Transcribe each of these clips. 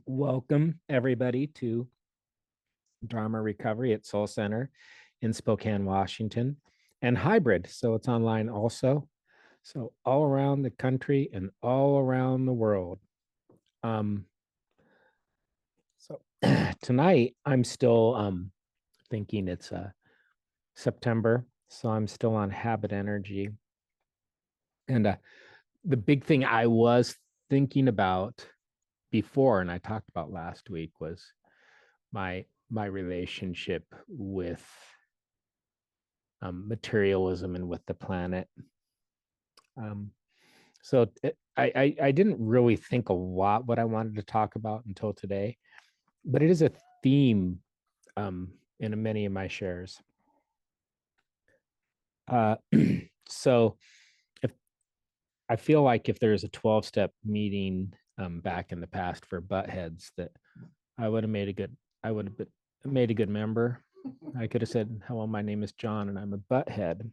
Welcome, everybody, to Dharma Recovery at Soul Center in Spokane, Washington, and hybrid. So it's online also. So all around the country and all around the world. Um, so tonight, I'm still thinking it's September. So I'm still on habit energy. And the big thing I was thinking about before, and I talked about last week, was my relationship with materialism and with the planet. Um, so I didn't really think a lot what I wanted to talk about until today, but it is a theme in many of my shares. Uh, so if I feel like if there's a 12-step meeting back in the past for butt heads, that I would have made a good I would have made a good member. I could have said, "Hello, my name is John, and I'm a butthead,"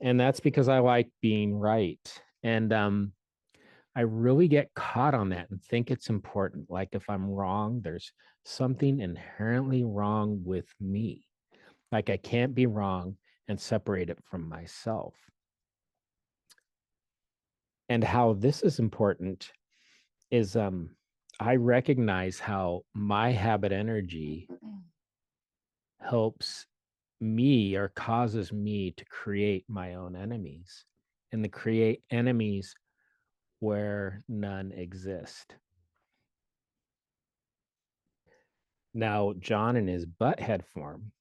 and that's because I like being right. And I really get caught on that and think it's important. Like if I'm wrong, there's something inherently wrong with me. Like I can't be wrong and separate it from myself. And how this is important is I recognize how my habit energy helps me or causes me to create my own enemies and to create enemies where none exist. Now, John in his butthead form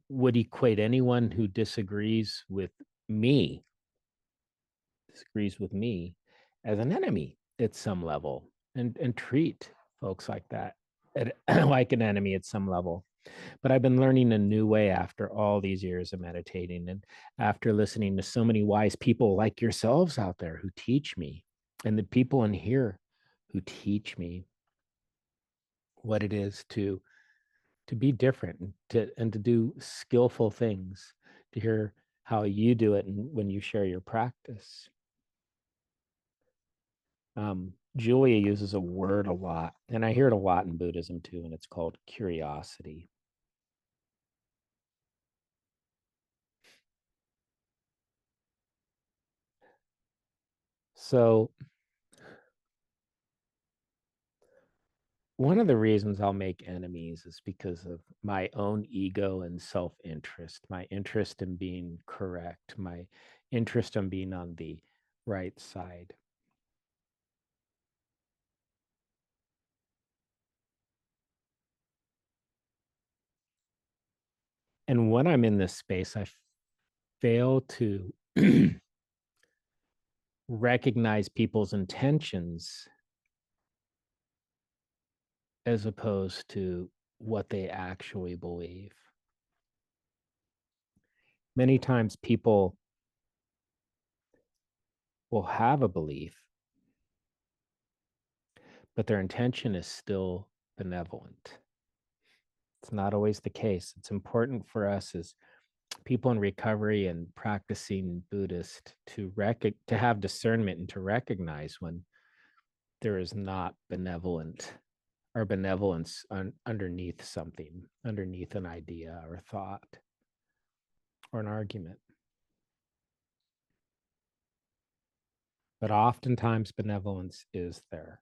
would equate anyone who disagrees with me as an enemy at some level and treat folks like that like an enemy at some level. But I've been learning a new way after all these years of meditating and after listening to so many wise people like yourselves out there who teach me, and the people in here who teach me what it is to be different and to do skillful things, to hear how you do it and when you share your practice. Julia uses a word a lot, and I hear it a lot in Buddhism too, and it's called curiosity. So one of the reasons I'll make enemies is because of my own ego and self interest, my interest in being correct, my interest in being on the right side. And when I'm in this space, I fail to recognize people's intentions as opposed to what they actually believe. Many times people will have a belief, but their intention is still benevolent. It's not always the case. It's important for us as people in recovery and practicing Buddhist to have discernment and to recognize when there is not benevolent or benevolence underneath something, underneath an idea or thought or an argument. But oftentimes benevolence is there.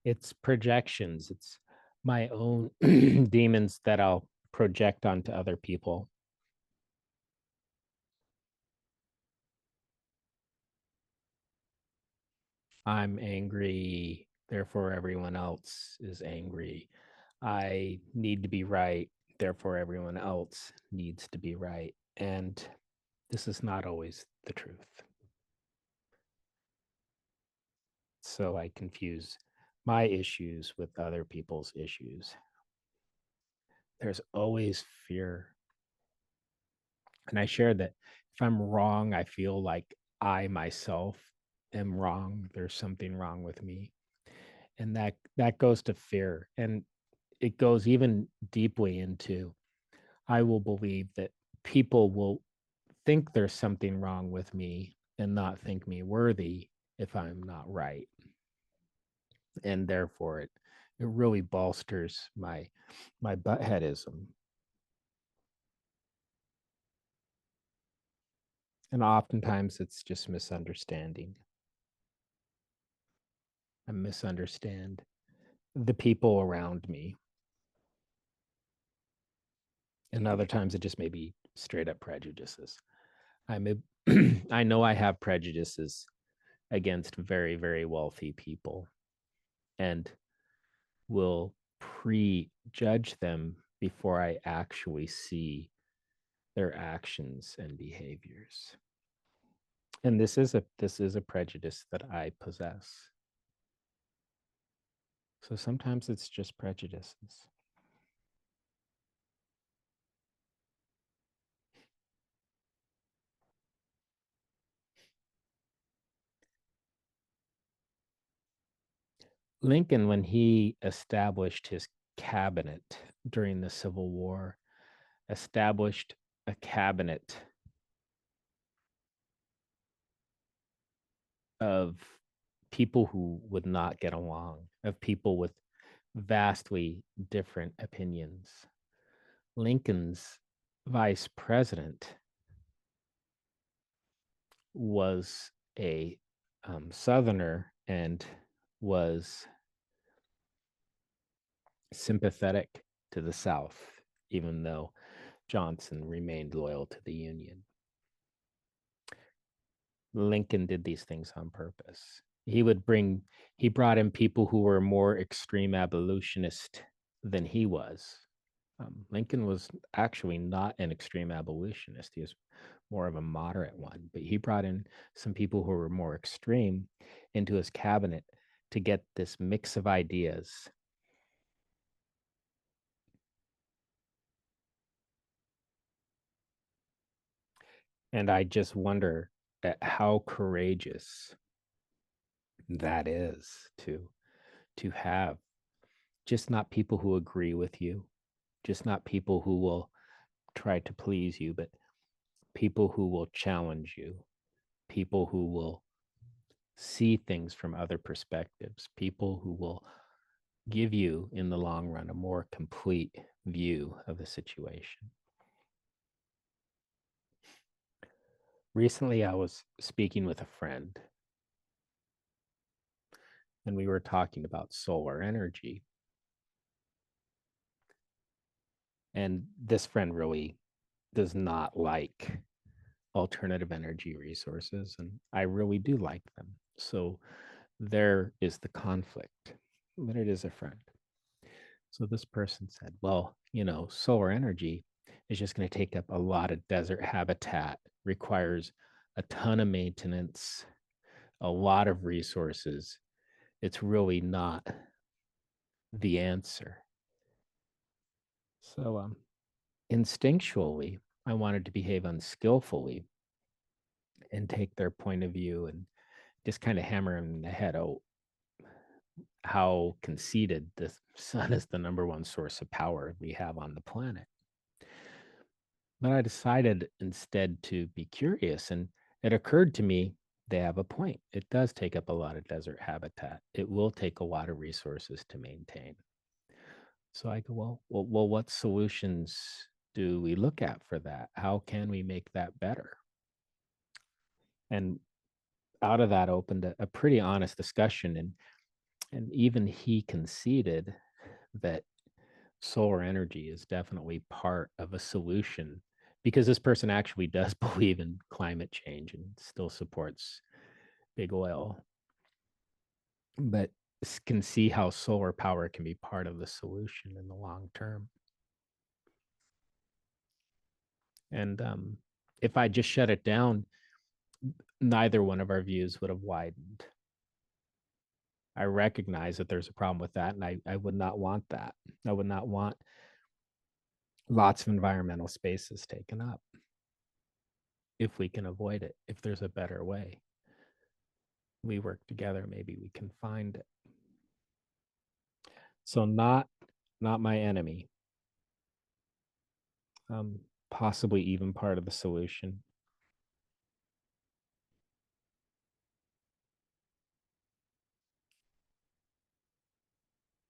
It's projections, it's my own demons that I'll project onto other people. I'm angry, therefore everyone else is angry. I need to be right, therefore everyone else needs to be right. And this is not always the truth. So I confuse my issues with other people's issues. There's always fear. And I shared that if I'm wrong, I feel like I myself am wrong. There's something wrong with me. And that goes to fear. And it goes even deeply into I will believe that people will think there's something wrong with me and not think me worthy if I'm not right. And therefore it really bolsters my buttheadism. And oftentimes it's just misunderstanding. I misunderstand the people around me. And other times it just may be straight up prejudices. I'm a, I know I have prejudices against very, very wealthy people and will prejudge them before I actually see their actions and behaviors. And this is a prejudice that I possess. So sometimes it's just prejudices. Lincoln, when he established his cabinet during the Civil War, established a cabinet of people who would not get along, of people with vastly different opinions. Lincoln's vice president was a Southerner and was sympathetic to the South, even though Johnson remained loyal to the Union. Lincoln did these things on purpose. He brought in people who were more extreme abolitionist than he was. Lincoln was actually not an extreme abolitionist. He was more of a moderate one, but he brought in some people who were more extreme into his cabinet to get this mix of ideas. And I just wonder at how courageous that is to have just not people who agree with you, just not people who will try to please you, but people who will challenge you, people who will see things from other perspectives, people who will give you, in the long run, a more complete view of the situation. Recently, I was speaking with a friend, and we were talking about solar energy. And this friend really does not like alternative energy resources, and I really do like them. So there is the conflict, but it is a friend. So this person said, well, solar energy is just going to take up a lot of desert habitat, requires a ton of maintenance, a lot of resources. It's really not the answer. So instinctually, I wanted to behave unskillfully and take their point of view and just kind of hammer them in the head. Oh, how conceited the sun is the number one source of power we have on the planet. But I decided instead to be curious, and it occurred to me they have a point. It does take up a lot of desert habitat. It will take a lot of resources to maintain. So I go, well, what solutions do we look at for that? How can we make that better? And out of that opened a pretty honest discussion, and even he conceded that solar energy is definitely part of a solution, because this person actually does believe in climate change and still supports big oil, but can see how solar power can be part of the solution in the long term. And if I just shut it down, neither one of our views would have widened. I recognize that there's a problem with that, and I would not want that. I would not want lots of environmental spaces taken up if we can avoid it, if there's a better way. We work together, maybe we can find it. So not my enemy. possibly even part of the solution.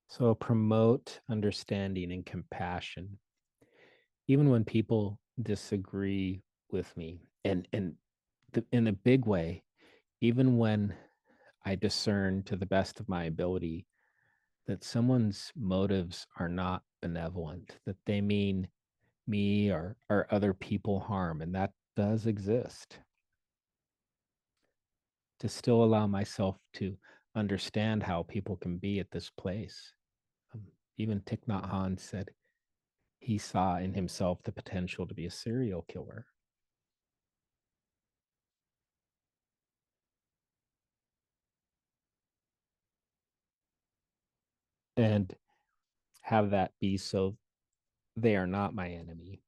So promote understanding and compassion, even when people disagree with me, and in a big way, even when I discern to the best of my ability that someone's motives are not benevolent, that they mean me or other people harm, and that does exist. To still allow myself to understand how people can be at this place. Um, Even Thich Nhat Hanh said he saw in himself the potential to be a serial killer. And have that be so they are not my enemy,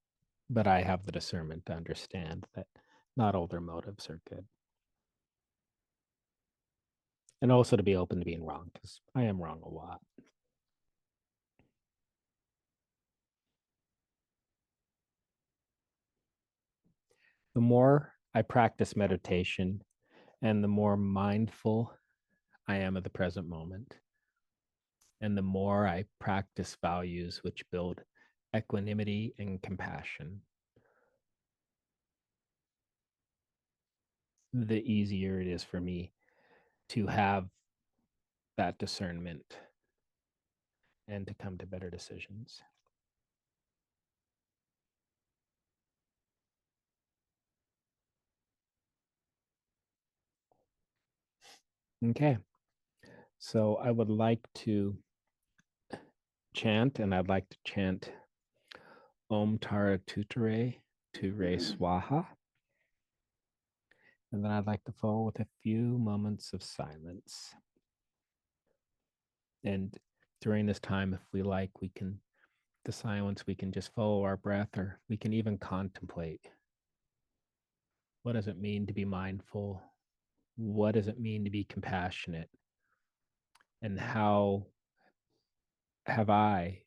but I have the discernment to understand that not all their motives are good. And also to be open to being wrong, because I am wrong a lot. The more I practice meditation and the more mindful I am of the present moment, and the more I practice values which build equanimity and compassion, the easier it is for me to have that discernment and to come to better decisions. Okay. So I would like to chant, and I'd like to chant Om Tara Tutere Ture Swaha. And then I'd like to follow with a few moments of silence. And during this time, if we like, we can, the silence, we can just follow our breath, or we can even contemplate what does it mean to be mindful? What does it mean to be compassionate? And how have I,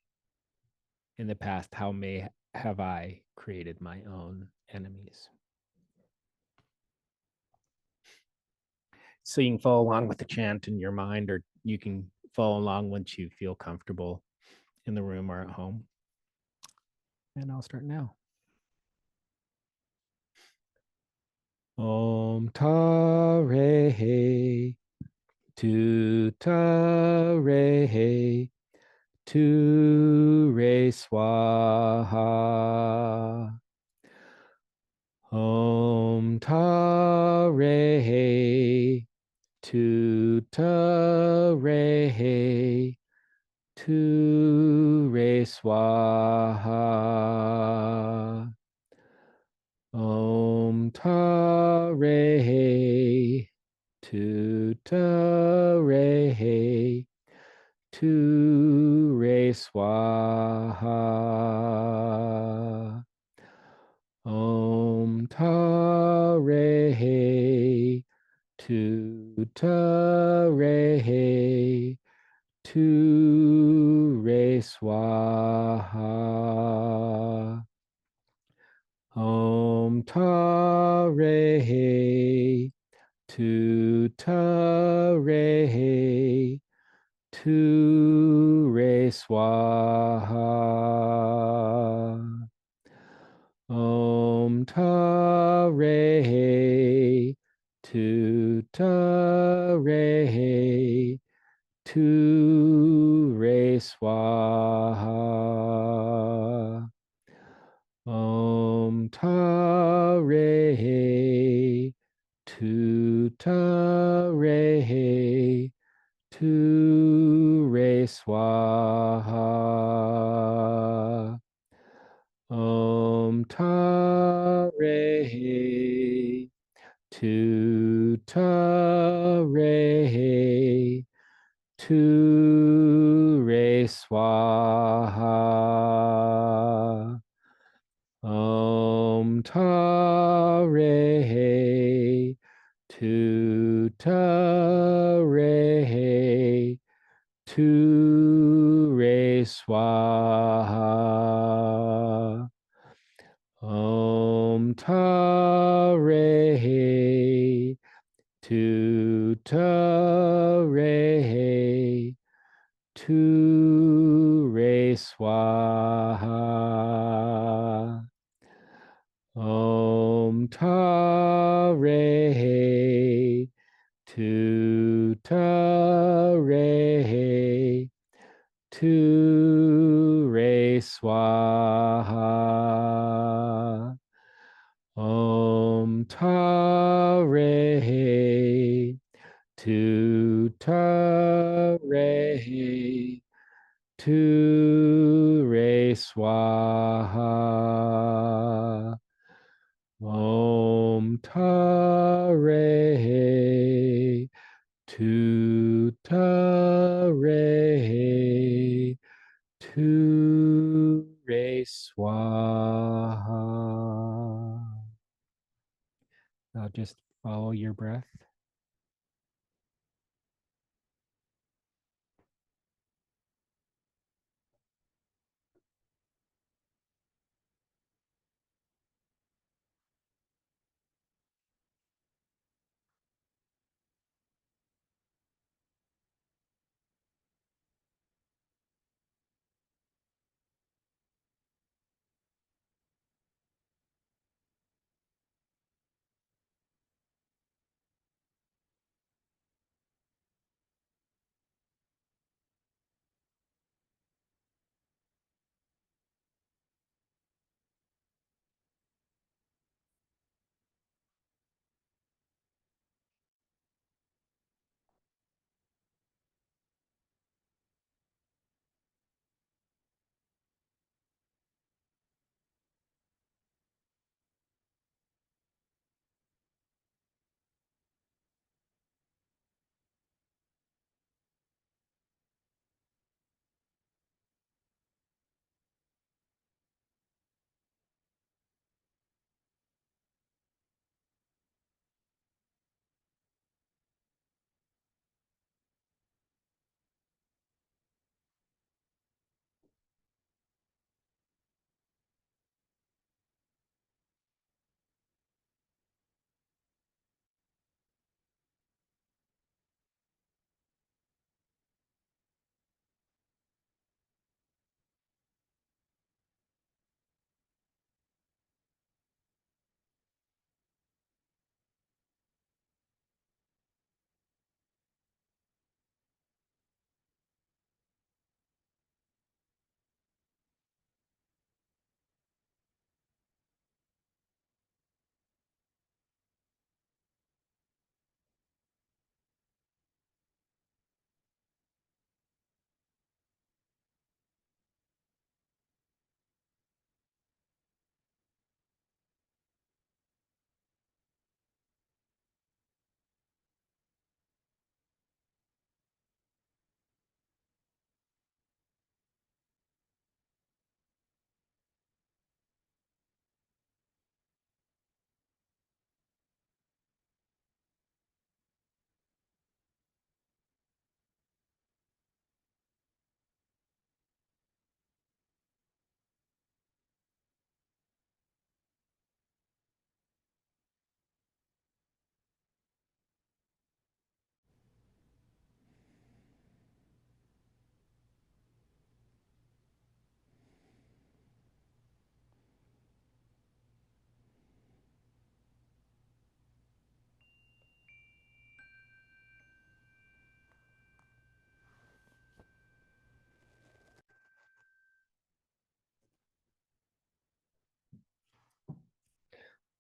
in the past, how may have I created my own enemies? So you can follow along with the chant in your mind, or you can follow along once you feel comfortable in the room or at home. And I'll start now. Om ta re he, tu ta re he, tu re swaha. Om ta re he, tu ta re he, tu re swaha. Om ta re he, tu ta re he, tu re swaha. Om ta re he, tu ta re he, tu re swaha. Om ta re he, tu ta re he, tu re swaha. Om ta re he, tu ta re he, tu re swaha. Om ta re he, tu ta re he, tu re swaha. Om ta re he, tu ta re he, tu re swaha. Om ta re he, tu ta re he, tu re swaha. Om Tare Tu Tare Tu Re Swaha. Om Tare Tu Tare Tu Re Swaha. Om Tare Tu Tare Tu Re Swaha. Om Tare Tu Tare Tu Re Swaha. Now just follow your breath.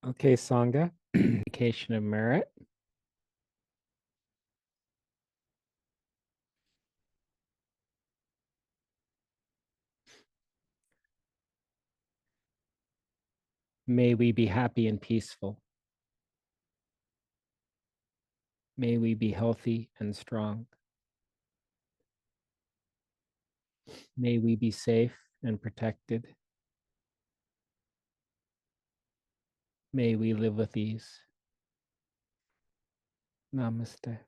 Okay, Sangha, indication of merit. May we be happy and peaceful. May we be healthy and strong. May we be safe and protected. May we live with ease. Namaste.